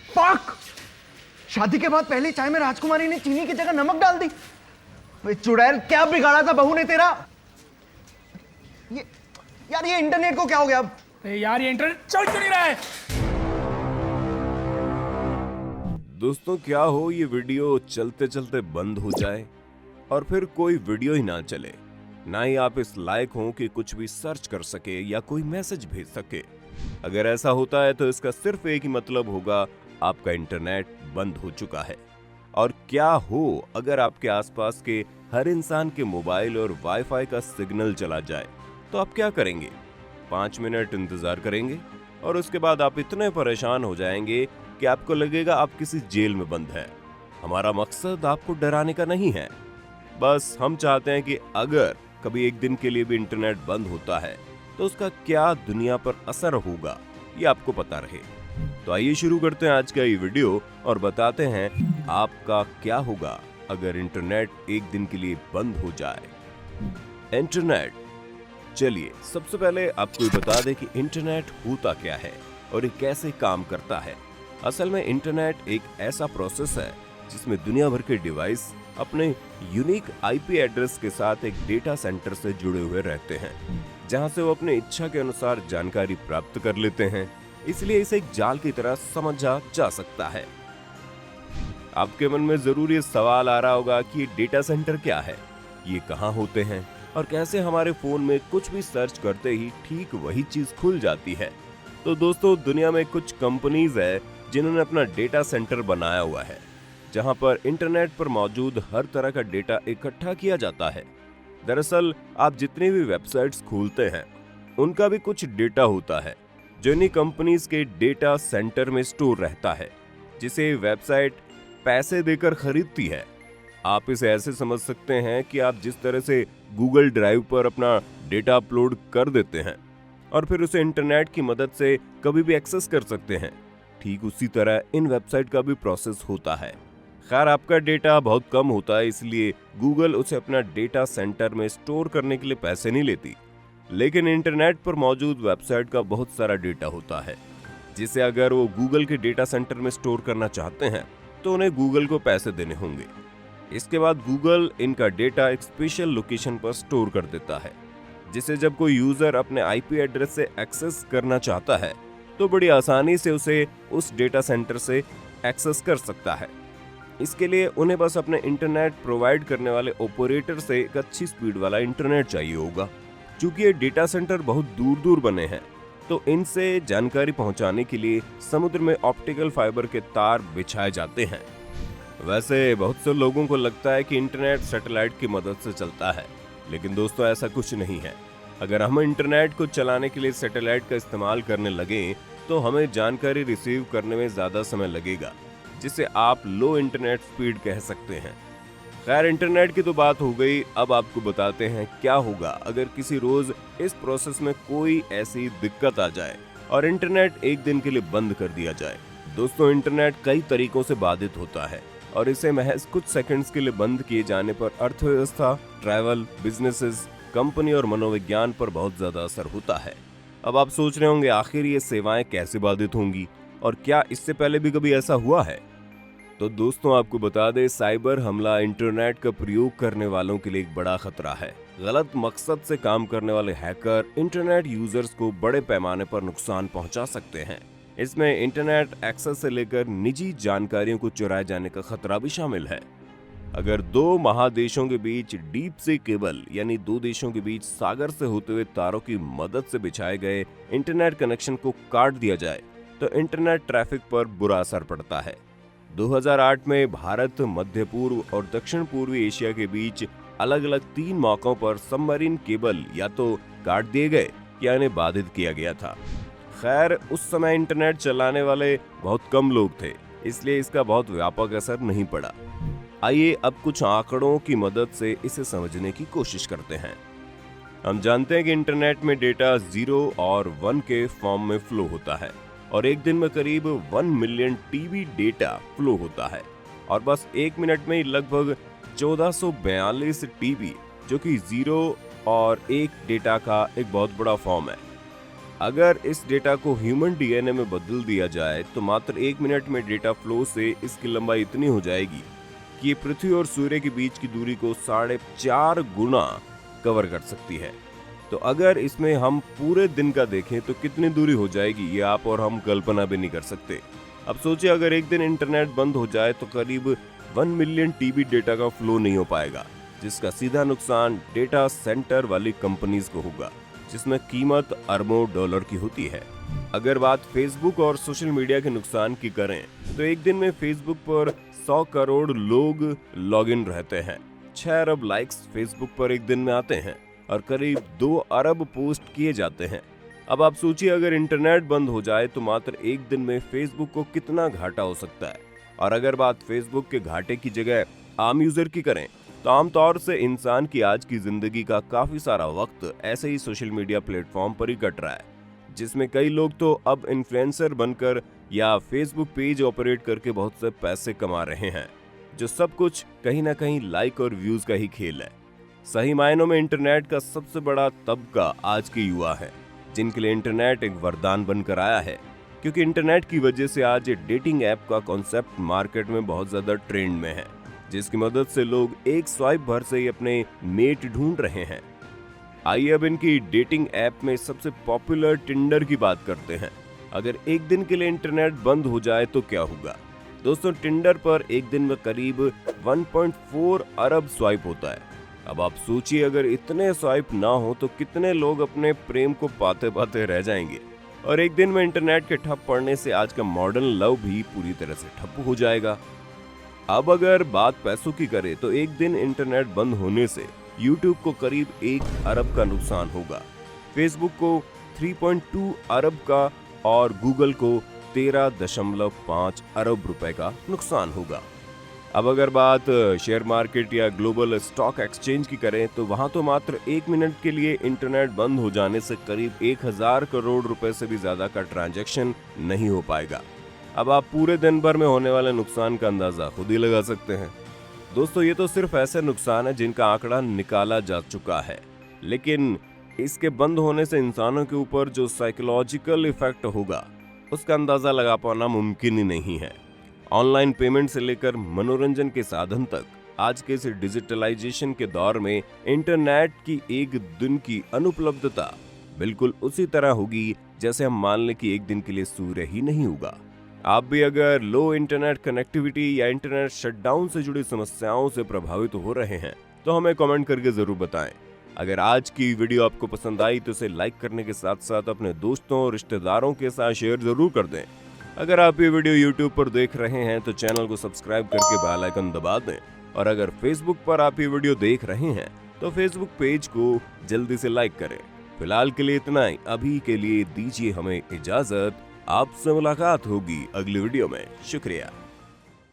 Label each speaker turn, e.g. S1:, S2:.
S1: Fuck! शादी के बाद पहली चाय में राजकुमारी ने चीनी की जगह नमक डाल दी। वे चुड़ैल, क्या बिगाड़ा था बहू ने तेरा? ये यार, ये इंटरनेट को क्या हो गया अब?
S2: यार ये इंटरनेट चल क्यों नहीं रहा है?
S3: दोस्तों, क्या हो ये वीडियो चलते चलते बंद हो जाए और फिर कोई वीडियो ही ना चले, ना ही आप इस लायक हो कि कुछ भी सर्च कर सके या कोई मैसेज भेज सके। अगर ऐसा होता है तो इसका सिर्फ एक ही मतलब होगा, आपका इंटरनेट बंद हो चुका है। और क्या हो अगर आपके आसपास के हर इंसान के मोबाइल और वाईफाई का सिग्नल चला जाए, तो आप क्या करेंगे? 5 मिनट इंतजार करेंगे और उसके बाद आप इतने परेशान हो जाएंगे कि आपको लगेगा आप किसी जेल में बंद हैं। हमारा मकसद आपको डराने का नहीं है, बस हम चाहते हैं कि अगर कभी एक दिन के लिए भी इंटरनेट बंद होता है तो उसका क्या दुनिया पर असर होगा, ये आपको पता रहे। तो आइए शुरू करते हैं आज का ये वीडियो और बताते हैं आपका क्या होगा अगर इंटरनेट एक दिन के लिए बंद हो जाए। इंटरनेट, चलिए सबसे पहले आपको ये बता दें कि इंटरनेट होता क्या है और ये कैसे काम करता है। असल में इंटरनेट एक ऐसा प्रोसेस है जिसमें दुनिया भर के डिवाइस अपने यूनिक आईपी एड्रेस के साथ एक डेटा सेंटर से जुड़े हुए रहते हैं, जहां से वो अपनी इच्छा के अनुसार जानकारी प्राप्त कर लेते हैं। इसलिए इसे एक जाल की तरह समझा जा सकता है। आपके मन में जरूर ये सवाल आ रहा होगा कि डेटा सेंटर क्या है, ये कहाँ होते हैं और कैसे हमारे फोन में कुछ भी सर्च करते ही ठीक वही चीज खुल जाती है। तो दोस्तों, दुनिया में कुछ कंपनीज है जिन्होंने अपना डेटा सेंटर बनाया हुआ है, जहां पर इंटरनेट पर मौजूद हर तरह का डेटा इकट्ठा किया जाता है। दरअसल आप जितनी भी वेबसाइट्स खोलते हैं उनका भी कुछ डेटा होता है जो इन्हीं कंपनीज के डेटा सेंटर में स्टोर रहता है, जिसे वेबसाइट पैसे देकर खरीदती है। आप इसे ऐसे समझ सकते हैं कि आप जिस तरह से गूगल ड्राइव पर अपना डेटा अपलोड कर देते हैं और फिर उसे इंटरनेट की मदद से कभी भी एक्सेस कर सकते हैं, ठीक उसी तरह इन वेबसाइट का भी प्रोसेस होता है। खैर, आपका डेटा बहुत कम होता है, इसलिए गूगल उसे अपना डेटा सेंटर में स्टोर करने के लिए पैसे नहीं लेती। लेकिन इंटरनेट पर मौजूद वेबसाइट का बहुत सारा डेटा होता है, जिसे अगर वो गूगल के डेटा सेंटर में स्टोर करना चाहते हैं तो उन्हें गूगल को पैसे देने होंगे। इसके बाद गूगल इनका डेटा एक स्पेशल लोकेशन पर स्टोर कर देता है, जिसे जब कोई यूजर अपने आईपी एड्रेस से एक्सेस करना चाहता है तो बड़ी आसानी से उसे उस डेटा सेंटर से एक्सेस कर सकता है। इसके लिए उन्हें बस अपने इंटरनेट प्रोवाइड करने वाले ऑपरेटर से एक अच्छी स्पीड वाला इंटरनेट चाहिए होगा। चूंकि ये डेटा सेंटर बहुत दूर दूर बने हैं, तो इनसे जानकारी पहुंचाने के लिए समुद्र में ऑप्टिकल फाइबर के तार बिछाए जाते हैं। वैसे बहुत से लोगों को लगता है कि इंटरनेट सैटेलाइट की मदद से चलता है, लेकिन दोस्तों ऐसा कुछ नहीं है। अगर हम इंटरनेट को चलाने के लिए सैटेलाइट का इस्तेमाल करने लगें तो हमें जानकारी रिसीव करने में ज्यादा समय लगेगा, जिसे आप लो इंटरनेट स्पीड कह सकते हैं। खैर, इंटरनेट की तो बात हो गई, अब आपको बताते हैं क्या होगा अगर किसी रोज इस प्रोसेस में कोई ऐसी दिक्कत आ जाए और इंटरनेट एक दिन के लिए बंद कर दिया जाए। दोस्तों, इंटरनेट कई तरीकों से बाधित होता है और इसे महज कुछ सेकंड्स के लिए बंद किए जाने पर अर्थव्यवस्था, ट्रैवल, बिजनेसेस, कंपनी और मनोविज्ञान पर बहुत ज्यादा असर होता है। अब आप सोच रहे होंगे आखिर ये सेवाएं कैसे बाधित होंगी और क्या इससे पहले भी कभी ऐसा हुआ है? तो दोस्तों, आपको बता दें, साइबर हमला इंटरनेट का प्रयोग करने वालों के लिए एक बड़ा खतरा है। गलत मकसद से काम करने वाले हैकर इंटरनेट यूजर्स को बड़े पैमाने पर नुकसान पहुंचा सकते हैं। इसमें इंटरनेट एक्सेस से लेकर निजी जानकारियों को चुराए जाने का खतरा भी शामिल है। अगर दो महादेशों के बीच डीप सी केबल, यानी दो देशों के बीच सागर से होते हुए तारों की मदद से बिछाए गए इंटरनेट कनेक्शन को काट दिया जाए तो इंटरनेट ट्रैफिक पर बुरा असर पड़ता है। 2008 में भारत, मध्य पूर्व और दक्षिण पूर्वी एशिया के बीच अलग अलग 3 मौकों पर सबमरीन केबल या तो काट दिए गए या इन्हें बाधित किया गया था। खैर, उस समय इंटरनेट चलाने वाले बहुत कम लोग थे, इसलिए इसका बहुत व्यापक असर नहीं पड़ा। आइए अब कुछ आंकड़ों की मदद से इसे समझने की कोशिश करते हैं। हम जानते हैं कि इंटरनेट में डेटा 0 और 1 के फॉर्म में फ्लो होता है और एक दिन में करीब 1 मिलियन टीबी डेटा फ्लो होता है और बस 1 मिनट में लगभग 1442 टीबी, जो कि 0 और 1 डेटा का एक बहुत बड़ा फॉर्म है। अगर इस डेटा को ह्यूमन डीएनए में बदल दिया जाए तो मात्र 1 मिनट में डेटा फ्लो से इसकी लंबाई इतनी हो जाएगी कि ये पृथ्वी और सूर्य के बीच की दूरी को 4.5 गुना कवर कर सकती है। तो अगर इसमें हम पूरे दिन का देखें तो कितनी दूरी हो जाएगी, ये आप और हम कल्पना भी नहीं कर सकते। अब सोचिए अगर एक दिन इंटरनेट बंद हो जाए तो करीब 1 मिलियन टीबी डेटा का फ्लो नहीं हो पाएगा, जिसका सीधा नुकसान डेटा सेंटर वाली कंपनीज को होगा, जिसमें कीमत अरबों डॉलर की होती है। अगर बात फेसबुक और सोशल मीडिया के नुकसान की करें तो एक दिन में फेसबुक पर 100 करोड़ लोग लॉगिन रहते हैं, 6 अरब लाइक्स फेसबुक पर एक दिन में आते हैं और करीब 2 अरब पोस्ट किए जाते हैं। अब आप सोचिए अगर इंटरनेट बंद हो जाए तो मात्र एक दिन में फेसबुक को कितना घाटा हो सकता है। और अगर बात फेसबुक के घाटे की जगह आम यूजर की करें तो आमतौर से इंसान की आज की जिंदगी का काफी सारा वक्त ऐसे ही सोशल मीडिया प्लेटफॉर्म पर ही कट रहा है, जिसमें कई लोग तो अब इन्फ्लुएंसर बनकर या फेसबुक पेज ऑपरेट करके बहुत से पैसे कमा रहे हैं, जो सब कुछ कहीं ना कहीं लाइक और व्यूज का ही खेल है। सही मायनों में इंटरनेट का सबसे बड़ा तबका आज के युवा है, जिनके लिए इंटरनेट एक वरदान बनकर आया है, क्योंकि इंटरनेट की वजह से आज डेटिंग ऐप का कॉन्सेप्ट मार्केट में बहुत ज्यादा ट्रेंड में है, जिसकी मदद से लोग एक स्वाइप भर से ही अपने मेट ढूंढ रहे हैं। आइए अब इनकी डेटिंग ऐप में सबसे पॉपुलर टिंडर की बात करते हैं। अगर एक दिन के लिए इंटरनेट बंद हो जाए तो क्या होगा? दोस्तों, टिंडर पर एक दिन में करीब 1.4 अरब स्वाइप होता है। अब आप सोचिए अगर इतने स्वाइप ना हो तो कितने लोग अपने प्रेम को पाते पाते रह जाएंगे। और एक दिन में इंटरनेट के ठप पड़ने से आज का मॉडर्न लव भी पूरी तरह से ठप हो जाएगा। अब अगर बात पैसों की करें तो एक दिन इंटरनेट बंद होने से YouTube को करीब 1 अरब का नुकसान होगा, फेसबुक को 3.2 अरब का और गूगल को 13.5 अरब रुपए का नुकसान होगा। अब अगर बात शेयर मार्केट या ग्लोबल स्टॉक एक्सचेंज की करें तो वहां तो मात्र 1 मिनट के लिए इंटरनेट बंद हो जाने से करीब 1000 करोड़ रुपए से भी ज्यादा का ट्रांजैक्शन नहीं हो पाएगा। अब आप पूरे दिन भर में होने वाले नुकसान का अंदाजा खुद ही लगा सकते हैं। दोस्तों, ये तो सिर्फ ऐसे नुकसान है जिनका आंकड़ा निकाला जा चुका है, लेकिन इसके बंद होने से इंसानों के ऊपर जो साइकोलॉजिकल इफेक्ट होगा उसका अंदाजा लगा पाना मुमकिन ही नहीं है। ऑनलाइन पेमेंट से लेकर मनोरंजन के साधन तक आज के इस डिजिटलाइजेशन के दौर में इंटरनेट की एक दिन की अनुपलब्धता बिल्कुल उसी तरह होगी जैसे हम मान लें कि एक दिन के लिए सूर्य ही नहीं होगा। आप भी अगर लो इंटरनेट कनेक्टिविटी या इंटरनेट शटडाउन से जुड़ी समस्याओं से प्रभावित हो रहे हैं तो हमें कमेंट करके जरूर बताएं। अगर आज की वीडियो आपको पसंद आई तो इसे लाइक करने के साथ साथ अपने दोस्तों और रिश्तेदारों के साथ शेयर जरूर कर दें। अगर आप ये वीडियो YouTube पर देख रहे हैं तो चैनल को सब्सक्राइब करके बेल आइकन दबा दें, और अगर Facebook पर आप ये वीडियो देख रहे हैं तो Facebook पेज को जल्दी से लाइक करें। फिलहाल के लिए इतना ही, अभी के लिए दीजिए हमें इजाजत। आपसे मुलाकात होगी अगली वीडियो में। शुक्रिया।